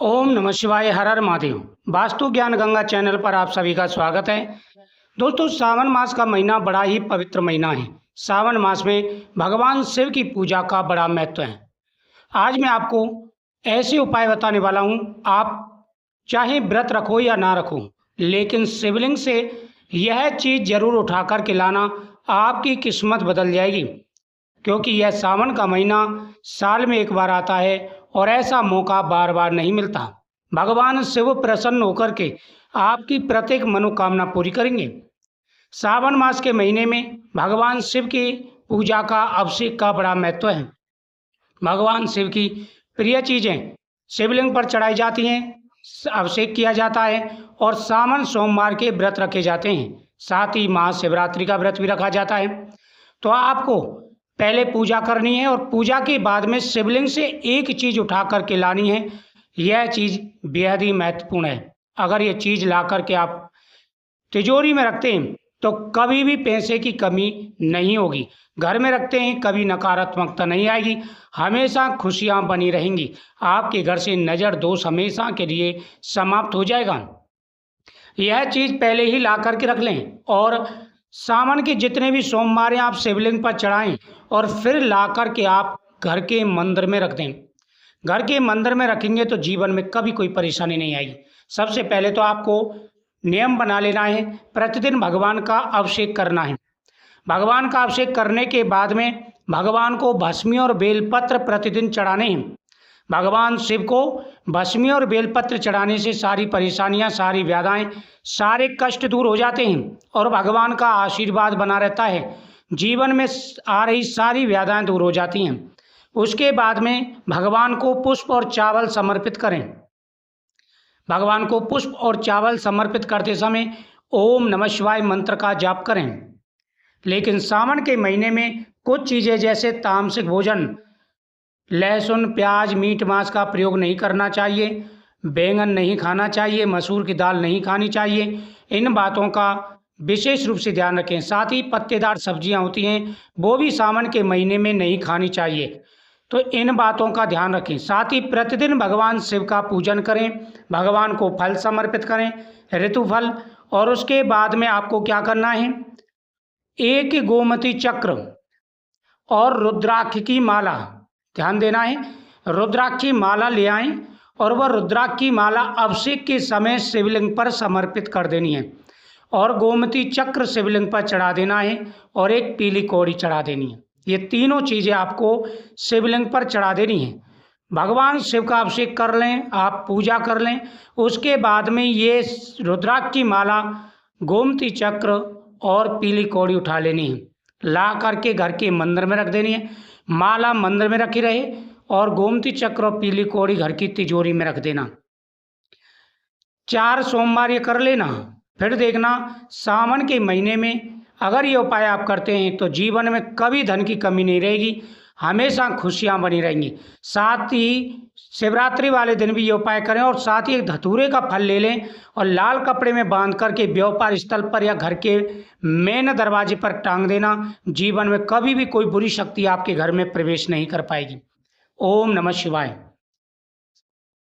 ओम नमः शिवाय। हर हर महादेव। वास्तु ज्ञान गंगा चैनल पर आप सभी का स्वागत है। दोस्तों, सावन मास का महीना बड़ा ही पवित्र महीना है। सावन मास में भगवान शिव की पूजा का बड़ा महत्व है। आज मैं आपको ऐसे उपाय बताने वाला हूँ। आप चाहे व्रत रखो या ना रखो, लेकिन शिवलिंग से यह चीज़ जरूर उठा कर के लाना, आपकी किस्मत बदल जाएगी। क्योंकि यह सावन का महीना साल में एक बार आता है और ऐसा मौका बार बार नहीं मिलता। भगवान शिव प्रसन्न होकर के आपकी प्रत्येक मनोकामना पूरी करेंगे। सावन मास के महीने में भगवान शिव की पूजा का अभिषेक का बड़ा महत्व है। भगवान शिव की प्रिय चीज़ें शिवलिंग पर चढ़ाई जाती हैं, अभिषेक किया जाता है और सावन सोमवार के व्रत रखे जाते हैं। साथ ही महाशिवरात्रि का व्रत भी रखा जाता है। तो आपको पहले पूजा करनी है और पूजा के बाद में शिवलिंग से एक चीज़ उठा करके लानी है। यह चीज़ बेहद ही महत्वपूर्ण है। अगर ये चीज़ ला करके आप तिजोरी में रखते हैं तो कभी भी पैसे की कमी नहीं होगी। घर में रखते हैं, कभी नकारात्मकता नहीं आएगी, हमेशा खुशियाँ बनी रहेंगी। आपके घर से नज़र दोष हमेशा के लिए समाप्त हो जाएगा। यह चीज़ पहले ही ला करके रख लें और सावन के जितने भी सोमवार आप शिवलिंग पर चढ़ाएं और फिर ला कर के आप घर के मंदिर में रख दें। घर के मंदिर में रखेंगे तो जीवन में कभी कोई परेशानी नहीं आएगी। सबसे पहले तो आपको नियम बना लेना है, प्रतिदिन भगवान का अभिषेक करना है। भगवान का अभिषेक करने के बाद में भगवान को भस्मी और बेलपत्र प्रतिदिन चढ़ाने हैं। भगवान शिव को भस्मी और बेलपत्र चढ़ाने से सारी परेशानियां, सारी व्याधाएं, सारे कष्ट दूर हो जाते हैं और भगवान का आशीर्वाद बना रहता है। जीवन में आ रही सारी व्याधाएं दूर हो जाती हैं। उसके बाद में भगवान को पुष्प और चावल समर्पित करें। भगवान को पुष्प और चावल समर्पित करते समय ओम नमः शिवाय मंत्र का जाप करें। लेकिन सावन के महीने में कुछ चीज़ें जैसे तामसिक भोजन, लहसुन, प्याज, मीट, मांस का प्रयोग नहीं करना चाहिए। बैंगन नहीं खाना चाहिए, मसूर की दाल नहीं खानी चाहिए। इन बातों का विशेष रूप से ध्यान रखें। साथ ही पत्तेदार सब्जियां होती हैं, वो भी सावन के महीने में नहीं खानी चाहिए। तो इन बातों का ध्यान रखें। साथ ही प्रतिदिन भगवान शिव का पूजन करें, भगवान को फल समर्पित करें, ऋतु फल। और उसके बाद में आपको क्या करना है, एक गोमती चक्र और रुद्राक्ष की माला, ध्यान देना है, रुद्राक्ष की माला ले आएं और वह रुद्राक्ष की माला अभिषेक के समय शिवलिंग पर समर्पित कर देनी है और गोमती चक्र शिवलिंग पर चढ़ा देना है और एक पीली कौड़ी चढ़ा देनी है। ये तीनों चीज़ें आपको शिवलिंग पर चढ़ा देनी है। भगवान शिव का अभिषेक कर लें, आप पूजा कर लें। उसके बाद में ये रुद्राक्ष की माला, गोमती चक्र और पीली कौड़ी उठा लेनी है, ला करके घर के मंदिर में रख देनी है। माला मंदिर में रखी रहे और गोमती चक्र और पीली कौड़ी घर की तिजोरी में रख देना। 4 सोमवार ये कर लेना। फिर देखना सावन के महीने में अगर ये उपाय आप करते हैं तो जीवन में कभी धन की कमी नहीं रहेगी, हमेशा खुशियां बनी रहेंगी। साथ ही शिवरात्रि वाले दिन भी ये उपाय करें और साथ ही एक धतूरे का फल ले लें और लाल कपड़े में बांध करके व्यापार स्थल पर या घर के मेन दरवाजे पर टांग देना। जीवन में कभी भी कोई बुरी शक्ति आपके घर में प्रवेश नहीं कर पाएगी। ओम नमः शिवाय।